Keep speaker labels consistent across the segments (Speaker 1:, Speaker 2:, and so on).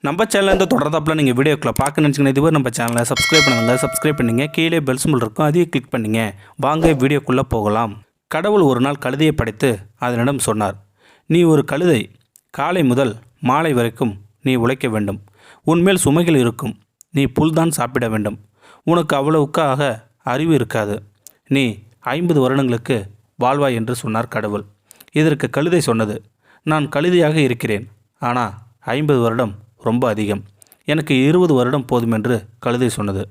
Speaker 1: நம்ம சேனலேருந்து தொடர்ந்தாப்பில் நீங்கள் வீடியோக்களை பார்க்க நினச்சிங்கன்னா இதுவரை நம்ம சேனலை சப்ஸ்கிரைப் பண்ணுங்கள். சப்ஸ்கிரைப் பண்ணிங்க. கீழே பெல் சிம்பல் இருக்கும், அதையும் கிளிக் பண்ணிங்க. வாங்க வீடியோக்குள்ளே போகலாம். கடவுள் ஒரு நாள் கழுதையை படைத்து அதனிடம் சொன்னார், நீ ஒரு கழுதை, காலை முதல் மாலை வரைக்கும் நீ உழைக்க வேண்டும். உன்மேல் சுமைகள் இருக்கும். நீ புல்தான் சாப்பிட வேண்டும். உனக்கு அவ்வளவுக்காக அறிவு இருக்காது. நீ 50 வருடங்களுக்கு வாழ்வாய் என்று சொன்னார் கடவுள். இதற்கு கழுதை சொன்னது, நான் கழுதையாக இருக்கிறேன், ஆனால் 50 வருடம் ரொம்ப அதிகம். எனக்கு 20 வருடம் போதும் என்று கழுதை சொன்னது.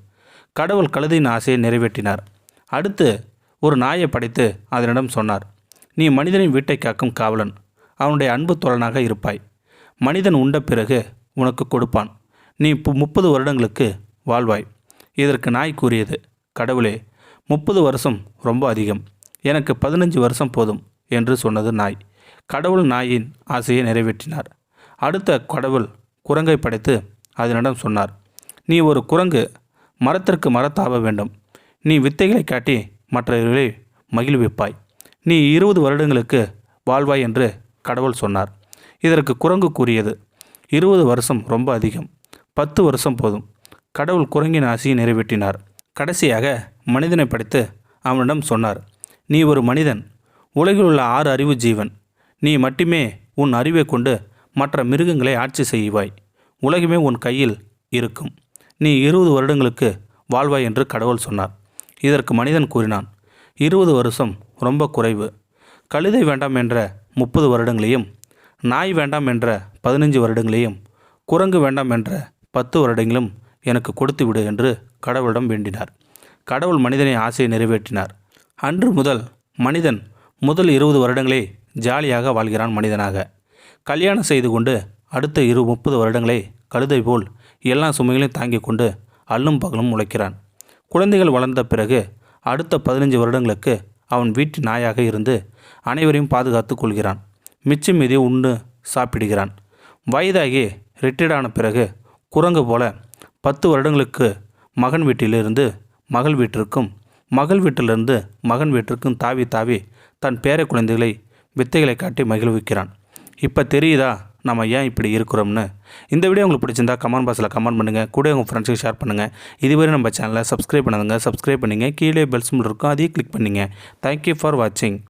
Speaker 1: கடவுள் கழுதையின் ஆசையை நிறைவேற்றினார். அடுத்து ஒரு நாயை படைத்து அதனிடம் சொன்னார், நீ மனிதனின் வீட்டை காக்கும் காவலன், அவனுடைய அன்பு தோழனாக இருப்பாய். மனிதன் உண்ட பிறகு உனக்கு கொடுப்பான். நீ 30 வருடங்களுக்கு வாழ்வாய். இதற்கு நாய் கூறியது, கடவுளே, 30 வருஷம் ரொம்ப அதிகம், எனக்கு 15 வருஷம் போதும் என்று சொன்னது நாய். கடவுள் நாயின் ஆசையை நிறைவேற்றினார். அடுத்த கடவுள் குரங்கை படைத்து அதனிடம் சொன்னார், நீ ஒரு குரங்கு, மரத்திற்கு மரத்தாவ வேண்டும். நீ வித்தைகளை காட்டி மற்றவர்களை மகிழ்விப்பாய். நீ 20 வருடங்களுக்கு வாழ்வாய் என்று கடவுள் சொன்னார். இதற்கு குரங்கு கூறியது, 20 வருஷம் ரொம்ப அதிகம், 10 வருஷம் போதும். கடவுள் குரங்கின் ஆசையை நிறைவேற்றினார். கடைசியாக மனிதனை படைத்து அவனிடம் சொன்னார், நீ ஒரு மனிதன், உலகில் உள்ள 6 அறிவு ஜீவன். நீ மட்டுமே உன் அறிவை கொண்டு மற்ற மிருகங்களை ஆட்சி செய்வாய். உலகமே உன் கையில் இருக்கும். நீ 20 வருடங்களுக்கு வாழ்வாய் என்று கடவுள் சொன்னார். இதற்கு மனிதன் கூறினான், 20 வருஷம் ரொம்ப குறைவு. கழுதை வேண்டாம் என்ற 30 வருடங்களையும், நாய் வேண்டாம் என்ற 15 வருடங்களையும், குரங்கு வேண்டாம் என்ற 10 வருடங்களும் எனக்கு கொடுத்து விடு என்று கடவுளிடம் வேண்டினார். கடவுள் மனிதனை ஆசையை நிறைவேற்றினார். அன்று முதல் மனிதன் முதல் 20 வருடங்களே ஜாலியாக வாழ்கிறான் மனிதனாக. கல்யாணம் செய்து கொண்டு அடுத்த 30 வருடங்களை கழுதை போல் எல்லா சுமைகளையும் தாங்கிக் கொண்டு அல்லும் பகலும் உழைக்கிறான். குழந்தைகள் வளர்ந்த பிறகு அடுத்த 15 வருடங்களுக்கு அவன் வீட்டு நாயாக இருந்து அனைவரையும் பாதுகாத்து கொள்கிறான். மிச்சம் மீதி உண்டு சாப்பிடுகிறான். வயதாகி ரிட்டையர்டான பிறகு குரங்கு போல 10 வருடங்களுக்கு மகன் வீட்டிலிருந்து மகள் வீட்டிற்கும், மகள் வீட்டிலிருந்து மகன் வீட்டிற்கும் தாவி தாவி தன் பேர குழந்தைகளை வித்தைகளை காட்டி மகிழ்விக்கிறான். இப்போ தெரியுதா நம்ம ஏன் இப்படி இருக்கிறோம்னு? இந்த வீடியோ உங்களுக்கு பிடிச்சிருந்தா கமெண்ட் பாக்ஸில் கமெண்ட் பண்ணுங்கள். கூட உங்கள் ஃப்ரெண்ட்ஸுக்கு ஷேர் பண்ணுங்கள். இதுவரை நம்ம சேனலை சப்ஸ்கிரைப் பண்ணுங்க. சப்ஸ்கிரைப் பண்ணிங்க. கீழே பெல் சிம்பல் இருக்கும், அதையும் கிளிக் பண்ணிங்க. தேங்க்யூ ஃபார் வாட்சிங்.